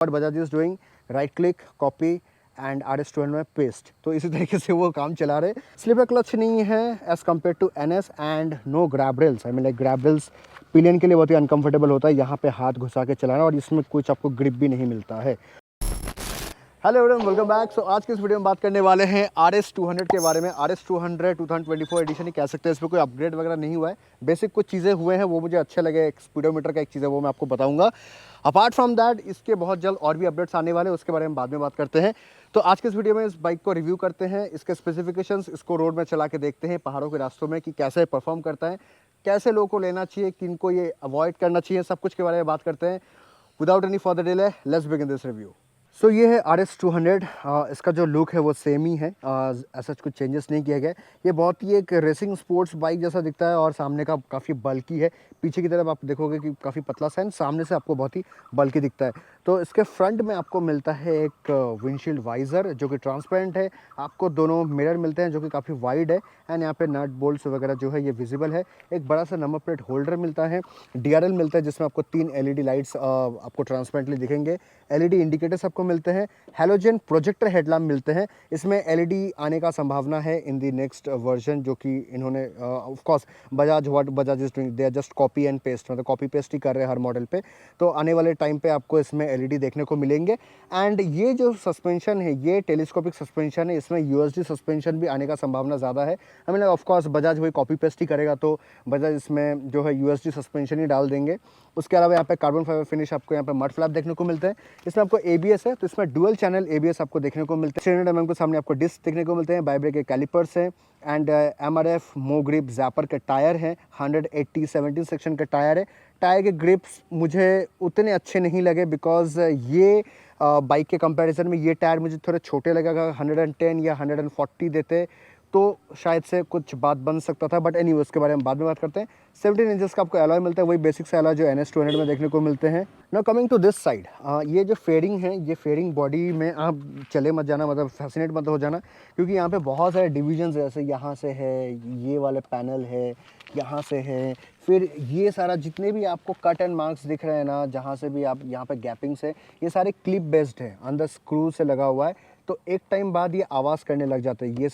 What Bajaj is doing, right click, copy and RS200 में paste. तो इसी तरीके से वो काम चला रहे। स्लिपर क्लच नहीं है as compare to NS and no grab rails. I mean like grab rails pillion के लिए बहुत ही अनकंफर्टेबल होता है, यहाँ पे हाथ घुसा के चलाना, और इसमें कुछ आपको ग्रिप भी नहीं मिलता है। Hello everyone, welcome back. So आज के इस वीडियो में बात करने वाले हैं RS200 के बारे में। RS200 2024 एडिशन ही कह सकते हैं, इसमें कोई अपग्रेड वगैरह नहीं हुआ है। बेसिक कुछ चीज़ें हुए हैं वो मुझे अच्छे लगे। एक स्पीडोमीटर का एक चीज़ है वो मैं आपको बताऊंगा। अपार्ट फ्रॉम दैट इसके बहुत जल्द और भी अपडेट्स आने वाले हैं, उसके बारे में बाद में बात करते हैं। तो आज के इस वीडियो में इस बाइक को रिव्यू करते हैं, इसके स्पेसिफिकेशंस, इसको रोड में चला के देखते हैं पहाड़ों के रास्तों में कि कैसे परफॉर्म करता है, कैसे लोगों को लेना चाहिए, किनको ये अवॉइड करना चाहिए, सब कुछ के बारे में बात करते हैं। Without any further delay let's begin this review. So ये है RS200। इसका जो लुक है वो सेम ही है, ऐसा कुछ चेंजेस नहीं किया गया। ये बहुत ही एक रेसिंग स्पोर्ट्स बाइक जैसा दिखता है, और सामने का काफ़ी बल्की है। पीछे की तरफ आप देखोगे कि काफ़ी पतला सा है, सामने से आपको बहुत ही बल्की दिखता है। तो इसके फ्रंट में आपको मिलता है एक विंडशील्ड वाइज़र जो कि ट्रांसपेरेंट है। आपको दोनों मिरर मिलते हैं जो कि काफ़ी वाइड है, एंड यहाँ पे नट बोल्ट्स वगैरह जो है ये विजिबल है। एक बड़ा सा नंबर प्लेट होल्डर मिलता है। DRL मिलता है जिसमें आपको 3 LED लाइट्स आपको ट्रांसपेरेंटली दिखेंगे। LED इंडिकेटर्स आपको मिलते हैं। हैलोजन प्रोजेक्टर हेडलैम्प मिलते हैं। इसमें LED आने का संभावना है इन दी नेक्स्ट वर्जन, जो कि इन्होंने of course Bajaj is doing, they are just copy and paste, मतलब कॉपी पेस्ट ही कर रहे हैं हर मॉडल पे। तो आने वाले टाइम पे आपको इसमें LED देखने को मिलेंगे। एंड ये जो सस्पेंशन है ये टेलीस्कोपिक सस्पेंशन है, इसमें USD सस्पेंशन भी आने का संभावना ज़्यादा है। I mean of course Bajaj वही कॉपी पेस्ट ही करेगा, तो बजाज इसमें जो है USD सस्पेंशन ही डाल देंगे। उसके अलावा यहाँ पे कार्बन फाइबर फिनिश, आपको यहाँ पे मड फ्लैप देखने को मिलते हैं। इसमें आपको ABS है, तो इसमें डुअल चैनल ABS आपको देखने को मिलते हैं। 300 mm के सामने आपको डिस्क देखने को मिलते हैं, बाइब्रेक के कैलिपर्स हैं, एंड MRF मो ग्रिप जैपर के टायर हैं। 180 17 सेक्शन के टायर है। टायर के ग्रिप्स मुझे उतने अच्छे नहीं लगे, बिकॉज ये बाइक के कंपैरिजन में ये टायर मुझे थोड़े छोटे लगे। अगर 110 या 140 देते तो शायद से कुछ बात बन सकता था, बट एनीवे उसके बारे में बाद में बात करते हैं। 17 इंचेस का आपको एलॉय मिलता है, वही बेसिक से एलॉय जो NS200 में देखने को मिलते हैं। Now coming to this side, ये जो फेयरिंग है, ये फेयरिंग बॉडी में आप चले मत जाना, मतलब फैसिनेट मत हो जाना, क्योंकि यहाँ पे बहुत सारे डिविजन्स है। जैसे यहाँ से है, ये वाले पैनल है, यहाँ से है, फिर ये सारा जितने भी आपको कट एंड मार्क्स दिख रहे हैं ना, जहाँ से भी आप यहाँ पे गैपिंग्स है, ये सारे क्लिप बेस्ड है, अंदर स्क्रू से लगा हुआ है। तो एक टाइम बाद ये आवाज़ करने लग जाते हैं। ये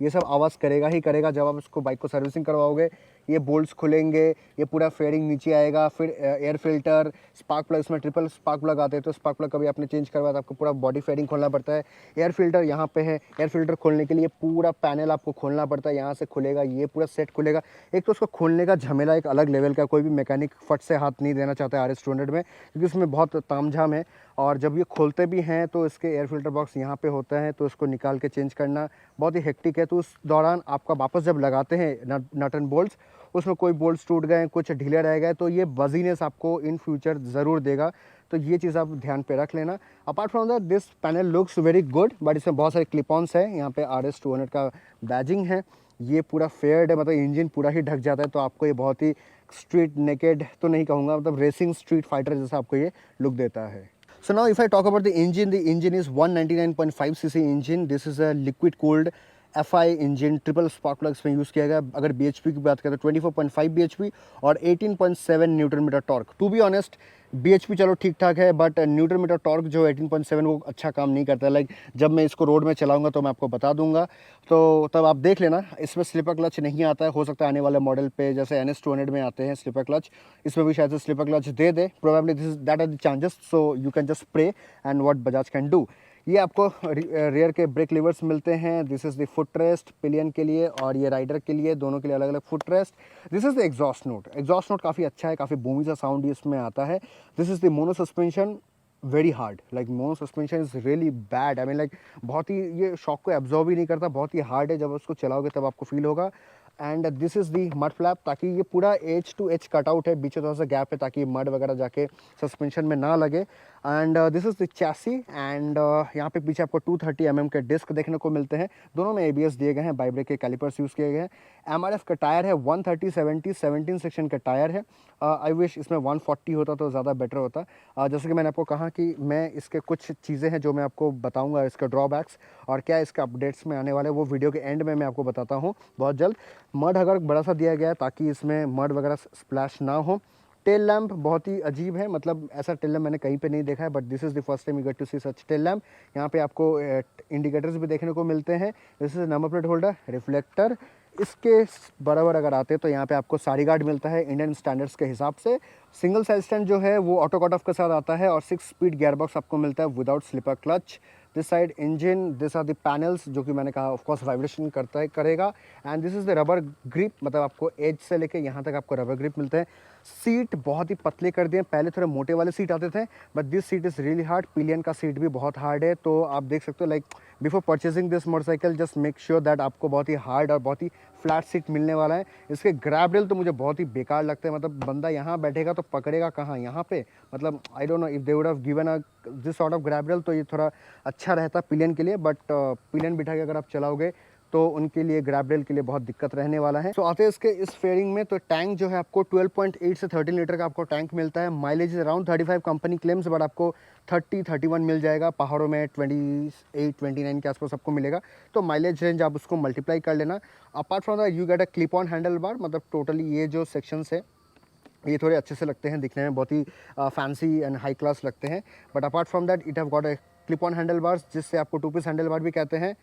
सब आवाज़ करेगा ही करेगा जब आप इसको बाइक को सर्विसिंग करवाओगे। ये बोल्ट्स खुलेंगे, ये पूरा फेयरिंग नीचे आएगा, फिर एयर फिल्टर, स्पार्क प्लग, इसमें ट्रिपल स्पार्क प्लग आते हैं, तो स्पार्क प्लग कभी आपने चेंज करवाया तो आपको पूरा बॉडी फेयरिंग खोलना पड़ता है। एयर फिल्टर यहाँ पे है, एयर फिल्टर खोलने के लिए पूरा पैनल आपको खोलना पड़ता है। यहाँ से खुलेगा, ये पूरा सेट खुलेगा। एक तो उसको खोलने का झमेला एक अलग लेवल का, कोई भी मैकेनिक फट से हाथ नहीं देना चाहता है RS200 में, क्योंकि उसमें बहुत तामझाम है। और जब ये खोलते भी हैं तो इसके एयर फिल्टर बॉक्स यहाँ पे होता है, तो इसको निकाल के चेंज करना बहुत ही हेक्टिक है। तो उस दौरान आपका वापस जब लगाते हैं नट एंड बोल्ट्स, उसमें कोई बोल्ट्स टूट गए, कुछ ढीले रह गए, तो ये बजीनेस आपको इन फ्यूचर ज़रूर देगा। तो ये चीज़ आप ध्यान पे रख लेना। Apart from that this panel looks very good, but इसमें बहुत सारे क्लिप-ऑन्स हैं। यहाँ पे RS200 का बैजिंग है, ये पूरा फेयर्ड है, मतलब इंजन पूरा ही ढक जाता है। तो आपको ये बहुत ही स्ट्रीट नेकेड तो नहीं कहूँगा, मतलब रेसिंग स्ट्रीट फाइटर जैसा आपको ये लुक देता है। So now if I talk about the engine is 199.5 cc engine. This is a liquid cooled FI engine, triple spark plug इसमें यूज़ किया गया। अगर BHP की बात करें तो 24.5 BHP और 18.7 newton metre torque. To be honest BHP चलो ठीक ठाक है, बट न्यूटन मीटर टॉर्क जो 18.7 वो अच्छा काम नहीं करता है। लाइक जब मैं इसको रोड में चलाऊंगा तो मैं आपको बता दूंगा, तो तब आप देख लेना। इसमें स्लिपर क्लच नहीं आता है, हो सकता है आने वाले मॉडल पे जैसे NS200 में आते हैं स्लिपर क्लच, इसमें भी शायद से स्लिपर क्लच दे दे। Probably that are the chances, so you can just pray and what Bajaj can do. ये आपको रियर के ब्रेक लिवर्स मिलते हैं। This is the footrest pillion के लिए, और ये राइडर के लिए, दोनों के लिए अलग अलग foot rest. This is the exhaust note काफ़ी अच्छा है, काफ़ी बूमी सा साउंड इसमें आता है। This is the mono suspension, very hard, like mono suspension is really bad. I mean like बहुत ही ये शॉक को एब्जॉर्ब ही नहीं करता, बहुत ही हार्ड है। जब उसको चलाओगे तब आपको फील होगा। And this is the mud flap, ताकि ये पूरा एज टू एज कटआउट है, बीच में थोड़ा सा गैप है ताकि मड वगैरह जाके सस्पेंशन में ना लगे। And this is the chassis, and यहाँ पे पीछे आपको 230 mm के डिस्क देखने को मिलते हैं। दोनों में ABS दिए गए हैं, बाइब्रेक के कैलिपर्स यूज़ किए गए हैं। MRF का टायर है, 130/70 17 सेक्शन का टायर है। आई विश इसमें 140 होता तो ज़्यादा बेटर होता। जैसे कि मैंने आपको कहा कि मैं इसके कुछ चीज़ें हैं जो मैं आपको बताऊँगा, इसके ड्रॉबैक्स और क्या इसके अपडेट्स में आने वाले, वो वीडियो के एंड में मैं आपको बताता हूँ बहुत जल्द। मड अगर बड़ा सा दिया गया है ताकि इसमें मड वगैरह स्प्लैश ना हो। टेल लैम्प बहुत ही अजीब है, मतलब ऐसा टेल लैम्प मैंने कहीं पे नहीं देखा है, but this is the first time you get to see such tail lamp. यहाँ पे आपको इंडिकेटर्स भी देखने को मिलते हैं। This is number plate holder, reflector. इसके बराबर अगर आते हैं तो यहाँ पे आपको साड़ी गार्ड मिलता है इंडियन स्टैंडर्ड्स के हिसाब से। सिंगल साइड स्टैंड जो है वो ऑटो कट ऑफ के साथ आता है और 6 स्पीड गियर बॉक्स आपको मिलता है without slipper clutch. This side engine, this are the panels जो कि मैंने कहा ऑफ कोर्स वाइब्रेशन करता है करेगा। And this is the rubber grip, मतलब आपको एज से लेके यहाँ तक आपको रबर ग्रिप मिलते हैं। सीट बहुत ही पतले कर दिए, पहले थोड़े मोटे वाले सीट आते थे, but this seat is really hard. Pillion का सीट भी बहुत हार्ड है, तो आप देख सकते हो like before purchasing this motorcycle just make sure that आपको बहुत ही हार्ड और बहुत ही फ्लैट सीट मिलने वाला है। इसके ग्रैब रेल तो मुझे बहुत ही बेकार लगते हैं, मतलब बंदा यहाँ बैठेगा तो पकड़ेगा कहाँ, यहाँ पे, मतलब I don't know if they would have given a this sort of grab rail तो ये थोड़ा अच्छा रहता पिलियन के लिए, बट पिलियन बिठा के अगर आप चलाओगे तो उनके लिए ग्रैब रेल के लिए बहुत दिक्कत रहने वाला है। तो आते हैं इसके इस फेयरिंग में, तो टैंक जो है आपको 12.8 से 13 लीटर का आपको टैंक मिलता है। Mileage around 35 company claims, but आपको 30-31 मिल जाएगा। पहाड़ों में 28-29 के आसपास आपको मिलेगा, तो माइलेज रेंज आप उसको मल्टीप्लाई कर लेना। Apart from that you get a clip on handle bar, मतलब टोटली ये जो सेक्शंस है ये थोड़े अच्छे से लगते हैं, दिखने में बहुत ही फैंसी एंड हाई क्लास लगते हैं। But apart from that it have got a clip on handlebars, जिससे आपको 2 पीस हैंडल बार भी कहते हैं।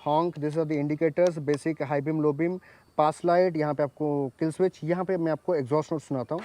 Honk, this are the indicators, basic high beam, low beam, pass light, यहाँ पे आपको किल स्विच। यहाँ पे मैं आपको एग्जॉस्ट नोट सुनाता हूँ।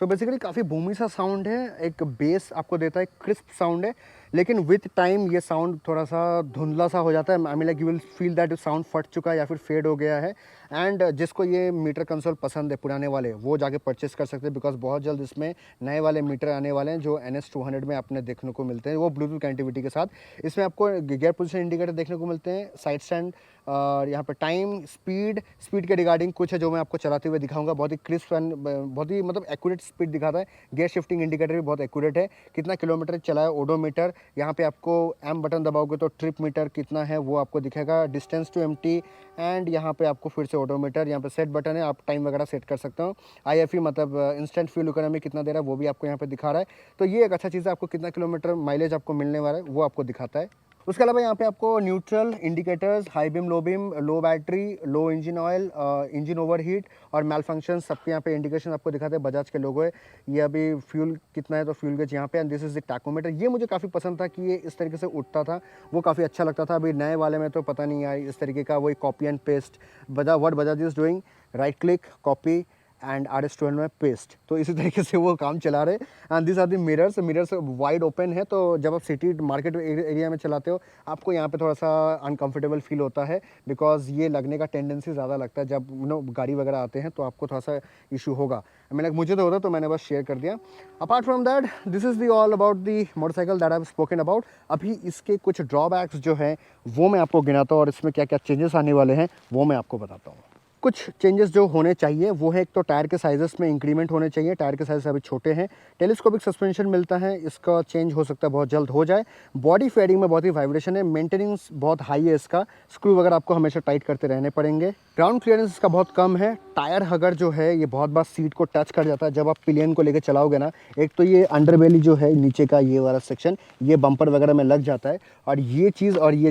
सो बेसिकली काफ़ी बूमी सा साउंड है, एक बेस आपको देता है, क्रिस्प साउंड है, लेकिन विथ टाइम ये साउंड थोड़ा सा धुंधला सा हो जाता है। आई mean like you will feel that sound फट चुका है या फिर फेड हो गया है। एंड जिसको ये मीटर कंसोल पसंद है पुराने वाले, वो जाके परचेस कर सकते हैं, बिकॉज बहुत जल्द इसमें नए वाले मीटर आने वाले हैं जो NS200 में आपने देखने को मिलते हैं, वो ब्लूटूथ कनेक्टिविटी के साथ। इसमें आपको गियर पोजीशन इंडिकेटर देखने को मिलते हैं, साइड स्टैंड, और यहाँ पर टाइम, स्पीड के रिगार्डिंग कुछ है जो मैं आपको चलाते हुए दिखाऊंगा। बहुत ही क्रिस्प एंड बहुत ही मतलब एक्यूरेट स्पीड दिखाता है। गियर शिफ्टिंग इंडिकेटर भी बहुत एक्यूरेट है, कितना किलोमीटर चला है, ओडोमीटर। यहाँ पे आपको M बटन दबाओगे तो ट्रिप मीटर कितना है वो आपको दिखेगा, डिस्टेंस टू एम्प्टी, एंड यहाँ पे आपको फिर से ओडोमीटर। यहाँ पे सेट बटन है, आप टाइम वगैरह सेट कर सकते हो। IFE मतलब इंस्टेंट फ्यूल इकोनॉमी कितना दे रहा है वो भी आपको यहाँ पे दिखा रहा है। तो ये एक अच्छा चीज़ है, आपको कितना किलोमीटर माइलेज आपको मिलने वाला है वो आपको दिखाता है। उसके अलावा यहाँ पे आपको न्यूट्रल इंडिकेटर्स, हाई बीम, लो बैटरी, लो इंजन ऑयल, इंजन ओवरहीट और मैल फंक्शन, सबके यहाँ पे इंडिकेशन आपको दिखाते हैं। बजाज के लोगो है, ये अभी फ्यूल कितना है तो फ्यूल गेज यहाँ पे। And this is the tachometer, ये मुझे काफ़ी पसंद था कि ये इस तरीके से उठता था, वो काफ़ी अच्छा लगता था। अभी नए वाले में तो पता नहीं यार, इस तरीके का वही copy and paste, Bajaj is doing, right click, copy and RS200 में पेस्ट, तो इसी तरीके से वो काम चला रहे। And this are the mirrors wide open है, तो जब आप सिटी मार्केट एरिया में चलाते हो आपको यहाँ पे थोड़ा सा अनकंफर्टेबल फील होता है, बिकॉज ये लगने का टेंडेंसी ज़्यादा लगता है जब गाड़ी वगैरह आते हैं, तो आपको थोड़ा सा इशू होगा। मैंने मुझे तो होता, तो मैंने बस शेयर कर दिया। Apart from that this is the all about the motorcycle that I have spoken about. अभी इसके कुछ ड्रॉबैक्स जो हैं वो मैं आपको गिनाता हूँ, और इसमें क्या क्या चेंजेस आने वाले हैं वो मैं आपको बताता हूँ। कुछ चेंजेस जो होने चाहिए वो है, एक तो टायर के साइजेस में इंक्रीमेंट होने चाहिए, टायर के साइज अभी छोटे हैं। टेलीस्कोपिक सस्पेंशन मिलता है, इसका चेंज हो सकता है बहुत जल्द हो जाए। बॉडी फेडिंग में बहुत ही वाइब्रेशन है, मेंटेनेंस बहुत हाई है इसका, स्क्रू वगैरह आपको हमेशा टाइट करते रहने पड़ेंगे। ग्राउंड क्लियरेंस इसका बहुत कम है। टायर हगर जो है ये बहुत बार सीट को टच कर जाता है जब आप पिलियन को लेकर चलाओगे ना। एक तो ये अंडरबेली जो है नीचे का ये वाला सेक्शन, ये बम्पर वगैरह में लग जाता है, और ये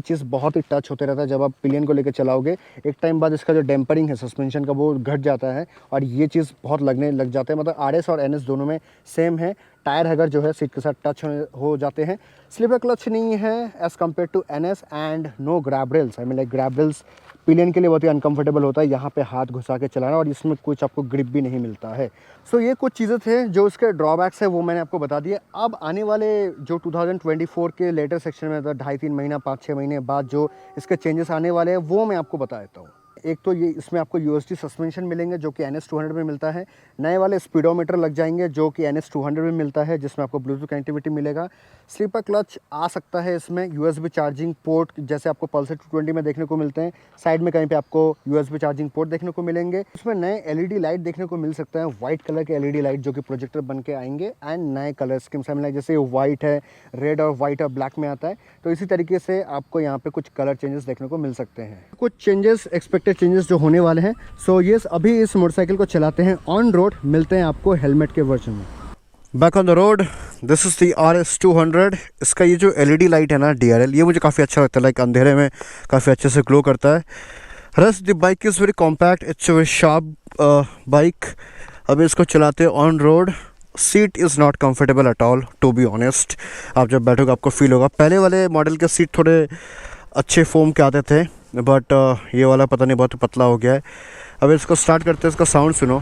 चीज़ बहुत ही टच होते रहता है जब आप पिलियन को लेकर चलाओगे। एक टाइम बाद इसका जो डेम्परिंग है सस्पेंशन का वो घट जाता है, और ये चीज़ बहुत लगने लग जाता है। मतलब RS और NS दोनों में सेम है, टायर हगर जो है सीट के साथ टच हो जाते हैं। स्लीपर क्लच नहीं है as compare to NS, and no grab rails. I mean like grab rails pillion के लिए बहुत ही अनकंफर्टेबल होता है, यहाँ पे हाथ घुसा के चलाना, और इसमें कुछ आपको ग्रिप भी नहीं मिलता है। सो ये कुछ चीज़ें थे जो इसके ड्रॉबैक्स है, वो मैंने आपको बता दिए। अब आने वाले जो 2024 के लेटर सेक्शन में 2.5-3 महीना 5-6 महीने बाद जो इसके चेंजेस आने वाले हैं वो मैं आपको बता देता हूँ। एक तो ये इसमें आपको USD सस्पेंशन मिलेंगे जो कि NS200 में मिलता है। नए वाले स्पीडोमीटर लग जाएंगे जो कि NS200 में मिलता है, जिसमें आपको ब्लूटूथ कनेक्टिविटी मिलेगा। स्लीपर क्लच आ सकता है इसमें, USB चार्जिंग पोर्ट जैसे आपको पल्सर 220 में देखने को मिलते हैं। साइड में कहीं पे आपको USB चार्जिंग पोर्ट देखने को मिलेंगे। उसमें नए LED लाइट देखने को मिल सकते हैं, व्हाइट कलर के LED लाइट जो कि प्रोजेक्टर बन के आएंगे। एंड नए कलर स्कीम लाइक जैसे व्हाइट है, रेड और व्हाइट और ब्लैक में आता है, तो इसी तरीके से आपको यहाँ पे कुछ कलर चेंजेस देखने को मिल सकते हैं। कुछ चेंजेस एक्सपेक्टेड चेंजेस जो होने वाले हैं। सो यस, अभी इस मोटरसाइकिल को चलाते हैं ऑन रोड, मिलते हैं आपको हेलमेट के वर्जन में। Back on the road, this is the RS200। इसका ये जो LED लाइट है ना DRL, ये मुझे काफ़ी अच्छा लगता है, लाइक अंधेरे में काफ़ी अच्छे से ग्लो करता है। Rest the bike is very compact, it's very sharp bike. अभी इसको चलाते on road, seat is not comfortable at all to be honest. आप जब बैठोगे आपको फील होगा। पहले वाले मॉडल के सीट थोड़े अच्छे फोम के आते थे, बट ये वाला पता नहीं बहुत पतला हो गया है। अब इसको स्टार्ट करते हैं, इसका साउंड सुनो।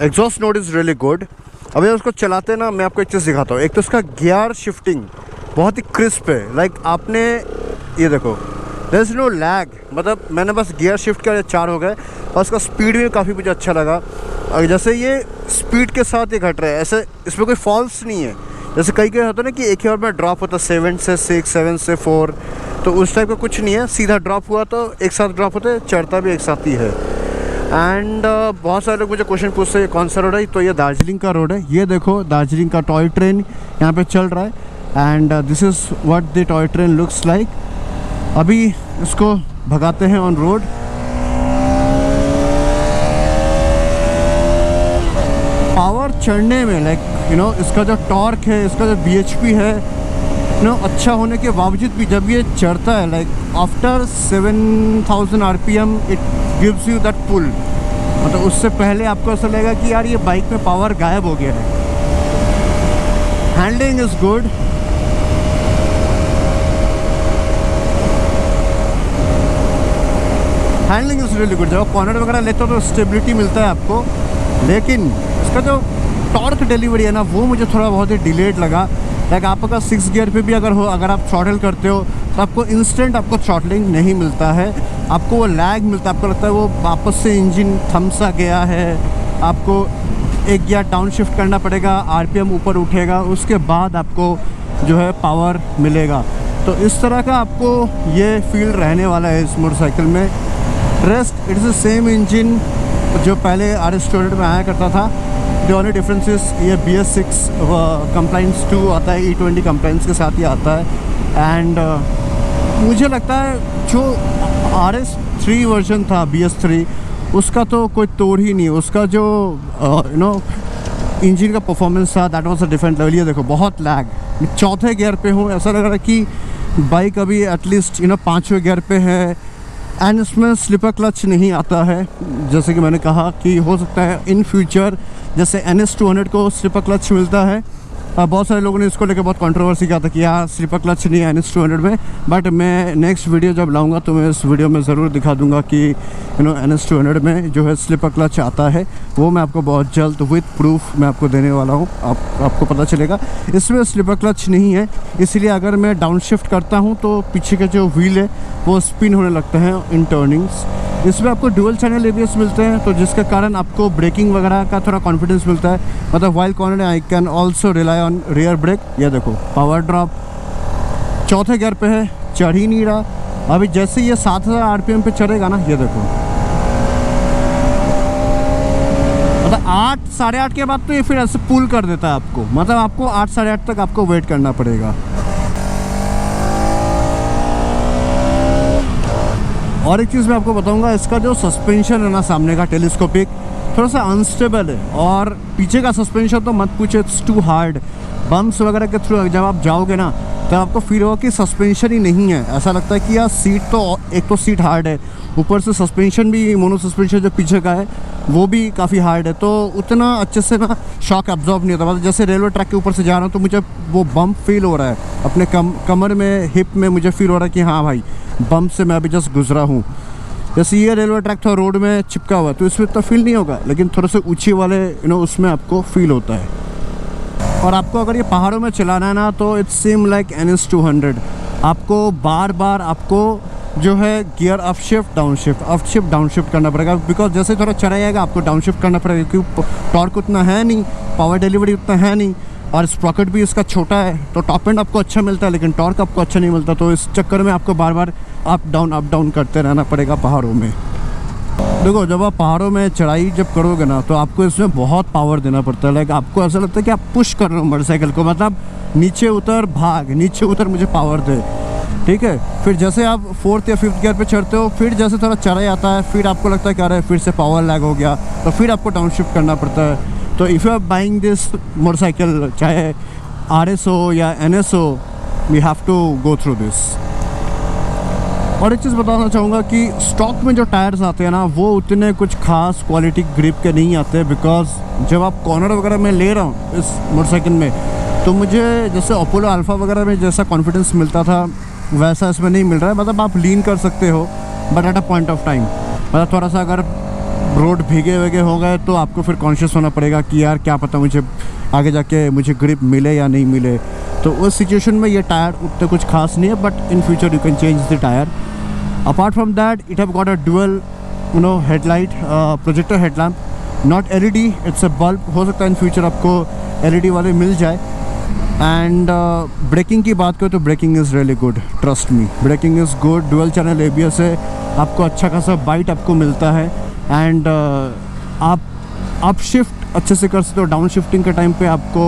Exhaust note is really good. अभी उसको चलाते हैं ना, मैं आपको एक चीज़ दिखाता हूँ। एक तो इसका गियर शिफ्टिंग बहुत ही क्रिस्प है, लाइक आपने ये देखो, देयर इज़ नो लैग। मतलब मैंने बस गियर शिफ्ट किया, 4 हो गए। और उसका स्पीड भी काफ़ी मुझे अच्छा लगा। और जैसे ये स्पीड के साथ ये घट रहा है, ऐसे इसमें कोई फॉल्स नहीं है। जैसे कई होता है ना कि एक ही बार में ड्रॉप होता है 7 से 6, 7 से 4, तो उस टाइप का कुछ नहीं है। सीधा ड्रॉप हुआ तो एक साथ ड्रॉप होता है, चढ़ता भी एक साथ ही है। एंड बहुत सारे लोग मुझे क्वेश्चन पूछते हैं ये कौन सा रोड है, तो ये दार्जिलिंग का रोड है। ये देखो दार्जिलिंग का टॉय ट्रेन यहाँ पे चल रहा है। And this is what the toy train looks like. अभी इसको भगाते हैं ऑन रोड। पावर चढ़ने में लाइक इसका जो टॉर्क है, इसका जो BHP है अच्छा होने के बावजूद भी जब ये चढ़ता है, like after 7000 RPM it gives you that pull. मतलब उससे पहले आपको ऐसा लगेगा कि यार ये बाइक में पावर गायब हो गया है। Handling is good. Handling is really good. जब कॉर्नर वगैरह लेते हो तो स्टेबिलिटी मिलता है आपको, लेकिन इसका जो टॉर्क डिलीवरी है ना, वो मुझे थोड़ा बहुत ही डिलेड लगा। लाइक आपका 6 गियर पे भी अगर आप थ्रॉटल करते हो तो आपको इंस्टेंट आपको थ्रॉटलिंग नहीं मिलता है, आपको वो लैग मिलता है। आपको लगता है वो वापस से इंजन थम सा गया है, आपको एक गियर डाउन शिफ्ट करना पड़ेगा, RPM ऊपर उठेगा, उसके बाद आपको जो है पावर मिलेगा। तो इस तरह का आपको ये फील रहने वाला है इस मोटरसाइकिल में। Rest it's the same engine जो पहले RS200 में आया करता था। द ओनली डिफरेंस इज ये BS6 कंप्लाइंस 2 आता है, E20 कंप्लाइंस के साथ ही आता है। एंड मुझे लगता है जो RS3 वर्जन था BS3, उसका तो कोई तोड़ ही नहीं। उसका जो इंजन का परफॉर्मेंस था, that was a different level. ये देखो बहुत लैग, मैं चौथे गियर पे हूँ, ऐसा लग रहा है कि बाइक अभी एटलीस्ट 5वें गियर पे है। एंड इसमें स्लिपर क्लच नहीं आता है, जैसे कि मैंने कहा कि हो सकता है इन फ्यूचर जैसे NS200 को स्लिपर क्लच मिलता है। बहुत सारे लोगों ने इसको लेकर बहुत कंट्रोवर्सी किया था कि यार स्लिपर क्लच नहीं है NS200 में। बट मैं नेक्स्ट वीडियो जब लाऊंगा तो मैं इस वीडियो में ज़रूर दिखा दूंगा कि NS200 में जो है स्लिपर क्लच आता है। वो मैं आपको बहुत जल्द विद प्रूफ मैं आपको देने वाला हूँ, आपको पता चलेगा। इसमें स्लिपर क्लच नहीं है, इसलिए अगर मैं डाउन शिफ्ट करता हूँ तो पीछे के जो व्हील है वो स्पिन होने लगते हैं इन टर्निंग्स। इसमें आपको डुअल चैनल ABS मिलते हैं, तो जिसके कारण आपको ब्रेकिंग वगैरह का थोड़ा कॉन्फिडेंस मिलता है। मतलब while corner I can also rely on rear brake. ये देखो पावर ड्रॉप चौथे गियर पे है, चढ़ ही नहीं रहा। अभी जैसे ये 7000 RPM पे चढ़ेगा ना, ये देखो मतलब 8 साढ़े 8 के बाद तो ये फिर ऐसे पुल कर देता है आपको। मतलब आपको 8 साढ़े 8 तक आपको वेट करना पड़ेगा। और एक चीज़ मैं आपको बताऊंगा, इसका जो सस्पेंशन है ना सामने का टेलीस्कोपिक, थोड़ा सा अनस्टेबल है। और पीछे का सस्पेंशन तो मत पूछे, इट्स टू हार्ड। बम्प्स वगैरह के थ्रू जब आप जाओगे ना तब आपको फील होगा कि सस्पेंशन ही नहीं है। ऐसा लगता है कि यार सीट तो एक तो सीट हार्ड है, ऊपर से सस्पेंशन भी मोनो सस्पेंशन जो पीछे का है वो भी काफ़ी हार्ड है, तो उतना अच्छे से ना शॉक एब्जॉर्ब नहीं होता। मतलब जैसे रेलवे ट्रैक के ऊपर से जा रहा हूँ तो मुझे वो बम्प फील हो रहा है अपने कमर में, हिप में मुझे फील हो रहा है कि हाँ भाई बम्प से मैं अभी जस्ट गुजरा हूँ। जैसे ये रेलवे ट्रैक था रोड में चिपका हुआ, तो इसमें तो फील नहीं होगा, लेकिन थोड़े से ऊंचे वाले उसमें आपको फील होता है। और आपको अगर ये पहाड़ों में चलाना है ना तो इट्स सेम लाइक NS200। आपको बार बार आपको जो है gear up shift down shift करना पड़ेगा, बिकॉज जैसे थोड़ा चढ़ा जाएगा आपको डाउन शिफ्ट करना पड़ेगा, क्योंकि टॉर्क उतना है नहीं, पावर डिलीवरी उतना है नहीं, और स्प्रॉकेट भी इसका छोटा है। तो टॉप एंड आपको अच्छा मिलता है लेकिन टॉर्क आपको अच्छा नहीं मिलता, तो इस चक्कर में आपको बार बार अप डाउन करते रहना पड़ेगा पहाड़ों में। देखो जब आप पहाड़ों में चढ़ाई जब करोगे ना तो आपको इसमें बहुत पावर देना पड़ता है। लाइक आपको ऐसा लगता है कि आप पुश कर रहे हो मोटरसाइकिल को, मतलब नीचे उतर भाग, नीचे उतर मुझे पावर दे, ठीक है। फिर जैसे आप 4th या 5th गियर पे चढ़ते हो, फिर जैसे थोड़ा चढ़ाई आता है, फिर आपको लगता है कि अरे फिर से पावर लैग हो गया, तो फिर आपको डाउन शिफ्ट करना पड़ता है। तो if you are buying this motorcycle, चाहे RS हो या NS हो, we have to go through this. और एक चीज़ बताना चाहूँगा कि स्टॉक में जो टायर्स आते हैं ना, वो उतने कुछ खास क्वालिटी ग्रिप के नहीं आते, बिकॉज जब आप कॉर्नर वगैरह में ले रहा हूँ इस मोटरसाइकिल में, तो मुझे जैसे अपोलो अल्फ़ा वगैरह में जैसा कॉन्फिडेंस मिलता था वैसा इसमें नहीं मिल रहा है। मतलब आप लीन कर सकते हो but at a point of time, मतलब थोड़ा सा अगर रोड भीगे वगे हो गए तो आपको फिर कॉन्शियस होना पड़ेगा कि यार क्या पता मुझे आगे जाके मुझे ग्रिप मिले या नहीं मिले। तो उस सिचुएशन में ये टायर उतने कुछ खास नहीं है, but in future you can change the tyre. Apart from that it have got a dual headlight, projector headlamp, not LED, it's a bulb. हो सकता है इन फ्यूचर आपको LED वाले मिल जाए। एंड ब्रेकिंग की बात करो तो breaking is really good, trust me, breaking is good. Dual channel ABS है, आपको अच्छा खासा बाइट आपको मिलता है। एंड आप शिफ्ट अच्छे से कर सकते हो। डाउन शिफ्टिंग के टाइम पे आपको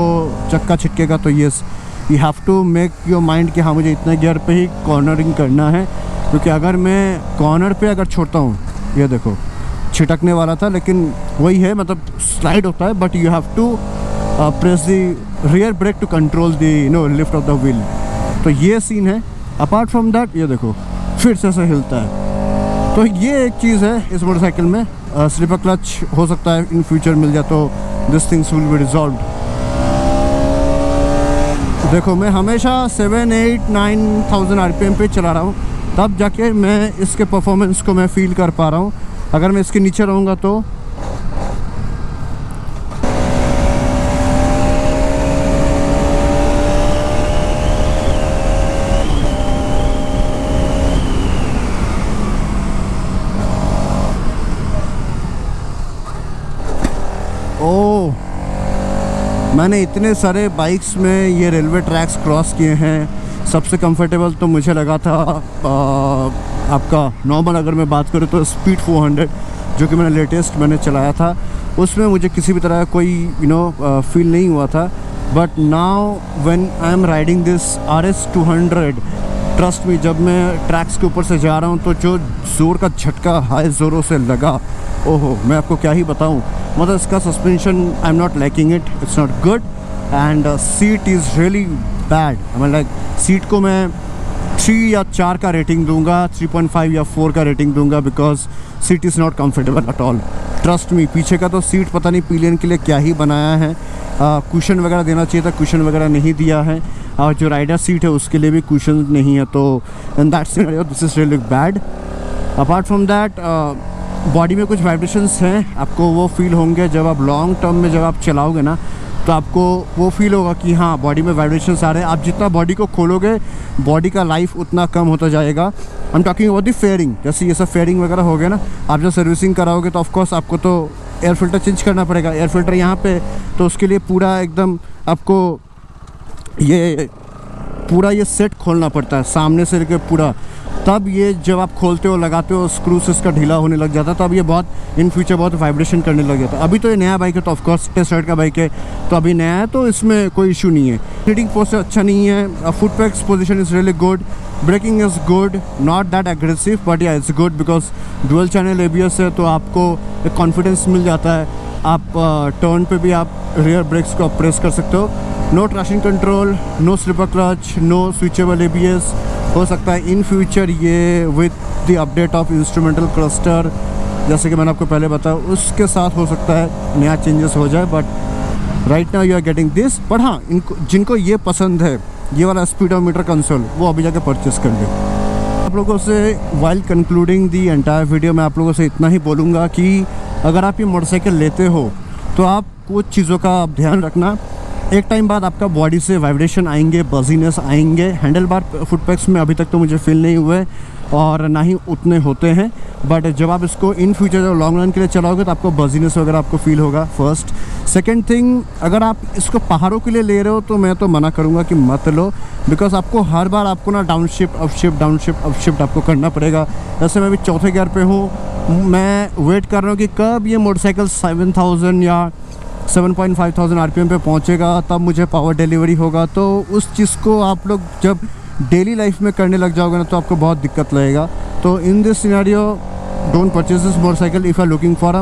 चक्का छिटकेगा तो yes, you have to make your mind कि हाँ मुझे इतने गियर पे ही कॉर्नरिंग करना है, क्योंकि अगर मैं कॉर्नर पे अगर छोड़ता हूँ, ये देखो छिटकने वाला था, लेकिन वही है, मतलब स्लाइड होता है, but you have to press the rear brake to control the lift of the wheel. तो ये सीन है। अपार्ट फ्रॉम दैट ये देखो फिर से हिलता है। तो ये एक चीज़ है इस मोटरसाइकिल में। स्लीपर क्लच हो सकता है इन फ्यूचर मिल जाए तो this things will be resolved. देखो मैं हमेशा 7-8-9,000 RPM पे चला रहा हूँ, तब जाके मैं इसके परफॉर्मेंस को मैं फील कर पा रहा हूँ। अगर मैं इसके नीचे रहूँगा तो मैंने इतने सारे बाइक्स में ये रेलवे ट्रैक्स क्रॉस किए हैं। सबसे कंफर्टेबल तो मुझे लगा था आपका नॉर्मल, अगर मैं बात करूँ तो स्पीड 400, जो कि मैंने लेटेस्ट चलाया था, उसमें मुझे किसी भी तरह का कोई फील नहीं हुआ था। But now when I am riding this RS 200, trust me, जब मैं ट्रैक्स के ऊपर से जा रहा हूँ तो जो ज़ोर का झटका हाई ज़ोरों से लगा, ओहो मैं आपको क्या ही बताऊँ। मतलब इसका suspension I am not liking it, it's not good. And seat is really bad. I mean like seat को मैं 3 या 4 का रेटिंग दूंगा, 3.5 या 4 का रेटिंग दूंगा, because seat is not comfortable at all. Trust me, पीछे का तो सीट पता नहीं पिलियन के लिए क्या ही बनाया है। कुशन वगैरह देना चाहिए था, कुशन वगैरह नहीं दिया है। और जो राइडर सीट है उसके लिए भी कुशन नहीं है। तो in that scenario this is really bad. Apart from that body में कुछ वाइब्रेशंस हैं, आपको वो फील होंगे जब आप लॉन्ग टर्म में जब आप चलाओगे ना, तो आपको वो फील होगा कि हाँ बॉडी में वाइब्रेशंस आ रहे हैं। आप जितना बॉडी को खोलोगे बॉडी का लाइफ उतना कम होता जाएगा। I am talking about the fairing. जैसे ये सब फेयरिंग वगैरह हो गया ना, आप जब सर्विसिंग कराओगे तो ऑफकोर्स आपको तो एयर फिल्टर चेंज करना पड़ेगा। एयर फिल्टर यहाँ पे, तो उसके लिए पूरा एकदम आपको ये सेट खोलना पड़ता है सामने से लेकर पूरा। तब ये जब आप खोलते हो लगाते हो स्क्रू से इसका ढीला होने लग जाता है, तब ये बहुत इन फ्यूचर बहुत वाइब्रेशन करने लग जाता है। अभी तो ये नया बाइक है तो ऑफकोर्स टेस्ट राइड का बाइक है, तो अभी नया है तो इसमें कोई इशू नहीं है। रीडिंग पोस्टर अच्छा नहीं है। Foot pegs position is really good, braking is good, not that aggressive but yeah it's good, because dual channel ABS है तो आपको एक कॉन्फिडेंस मिल जाता है। आप टर्न पे भी आप रियर ब्रेक्स को प्रेस कर सकते हो। No traction control, no slipper clutch, no switchable ABS। हो सकता है इन फ्यूचर ये with the update of instrumental cluster, जैसे कि मैंने आपको पहले बताया, उसके साथ हो सकता है नया चेंजेस हो जाए। But right now you are getting this. But हाँ, जिनको ये पसंद है ये वाला स्पीडोमीटर कंसोल, वो अभी जाके परचेस कर ले। आप लोगों से while concluding the entire video में आप लोगों से इतना ही बोलूँगा कि अगर आप ये मोटरसाइकिल लेते हो तो आप कुछ चीज़ों का आप ध्यान रखना। एक टाइम बाद आपका बॉडी से वाइब्रेशन आएंगे, बजीनेस आएंगे। हैंडल बार फुटपैक्स में अभी तक तो मुझे फील नहीं हुए और ना ही उतने होते हैं, बट जब आप इसको इन फ्यूचर जब लॉन्ग रन के लिए चलाओगे तो आपको बजीनेस वगैरह आपको फील होगा फर्स्ट। सेकेंड थिंग, अगर आप इसको पहाड़ों के लिए ले रहे हो तो मैं तो मना करूँगा कि मत लो, बिकॉज आपको हर बार आपको ना down shift up shift down shift up shift आपको करना पड़ेगा। जैसे मैं अभी चौथे गियर पे हूँ, मैं वेट कर रहा हूँ कि कब ये मोटरसाइकिल 7,000 या 7,500 RPM पे पहुँचेगा, तब मुझे पावर डिलीवरी होगा। तो उस चीज़ को आप लोग जब डेली लाइफ में करने लग जाओगे ना तो आपको बहुत दिक्कत लगेगा। तो in this scenario don't purchase this motorcycle if you are looking for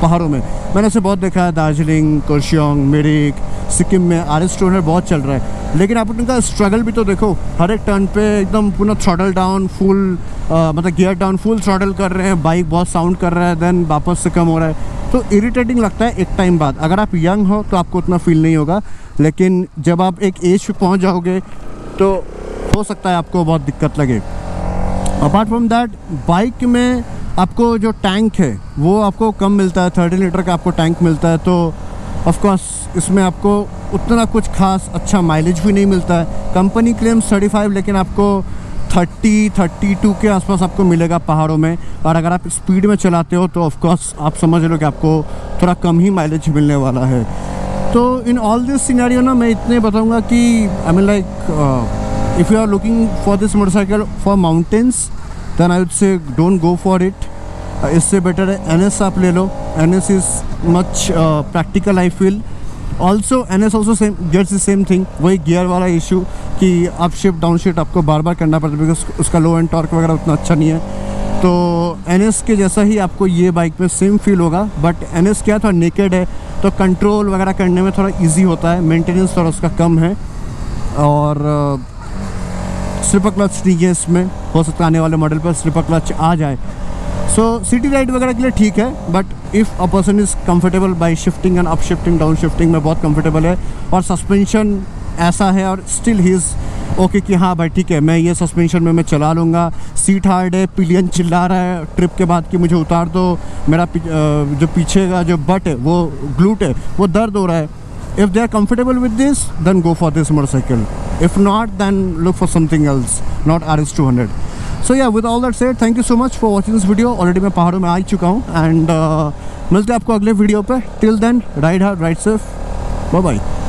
पहाड़ों में। मैंने ऐसे बहुत देखा है, दार्जिलिंग, कुर्शियोंग, मिरिक, सिक्किम में RS200 बहुत चल रहा है। लेकिन आप उनका स्ट्रगल भी तो देखो, हर एक टर्न पे एकदम पूरा थ्रॉटल डाउन, फुल मतलब गियर डाउन, फुल थ्रॉटल कर रहे हैं, बाइक बहुत साउंड कर रहा है, देन वापस से कम हो रहा है। तो इरिटेटिंग लगता है एक टाइम बाद। अगर आप यंग हो तो आपको उतना फील नहीं होगा, लेकिन जब आप एक एज पे पहुंच जाओगे तो हो सकता है आपको बहुत दिक्कत लगे। अपार्ट फ्रॉम दैट, बाइक में आपको जो टैंक है वो आपको कम मिलता है, 30 लीटर का आपको टैंक मिलता है। तो ऑफकोर्स इसमें आपको उतना कुछ खास अच्छा माइलेज भी नहीं मिलता है। कंपनी क्लेम्स 35, लेकिन आपको 30-32 के आसपास आपको मिलेगा पहाड़ों में। और अगर आप स्पीड में चलाते हो तो ऑफकोर्स आप समझ लो कि आपको थोड़ा कम ही माइलेज मिलने वाला है। तो इन ऑल दिस सिनेरियो ना, मैं इतने बताऊंगा कि I mean like if you are looking for this motorcycle for mountains, then I would say don't go for it. इससे बेटर है NS आप ले लो। NS is much practical I feel. Also NS also same gets the same thing, वही gear वाला issue कि up shift down shift आपको बार बार करना पड़ता है, बिकॉज उसका लो एंड टॉर्क वगैरह उतना अच्छा नहीं है। तो NS के जैसा ही आपको ये बाइक में सेम फील होगा, बट NS क्या थोड़ा नेकेड है, तो कंट्रोल वगैरह करने में थोड़ा ईजी होता है, मेंटेनेंस थोड़ा उसका कम है। और स्लिपर क्लच नहीं है इसमें, हो सकता है आने वाले मॉडल पर स्लिपर क्लच आ जाए। सो सिटी राइड वगैरह के लिए ठीक है, but if a person is comfortable by shifting and up shifting down shifting में बहुत कंफर्टेबल है, और सस्पेंशन ऐसा है और स्टिल ही इज़ ओके कि हाँ भाई ठीक है, मैं ये सस्पेंशन में मैं चला लूँगा। सीट हार्ड है, पिलियन चिल्ला रहा है ट्रिप के बाद कि मुझे उतार दो, मेरा जो पीछे का जो बट है, वो ग्लूट है, वो दर्द हो रहा है। If they are comfortable with this, then go for this motorcycle. If not, then look for something else, not RS200. So yeah, with all that said, thank you so much for watching this video. Already मैं पहाड़ों में आ चुका हूँ, and मिलते हैं आपको अगले video पे. Till then, ride hard, ride safe. Bye bye.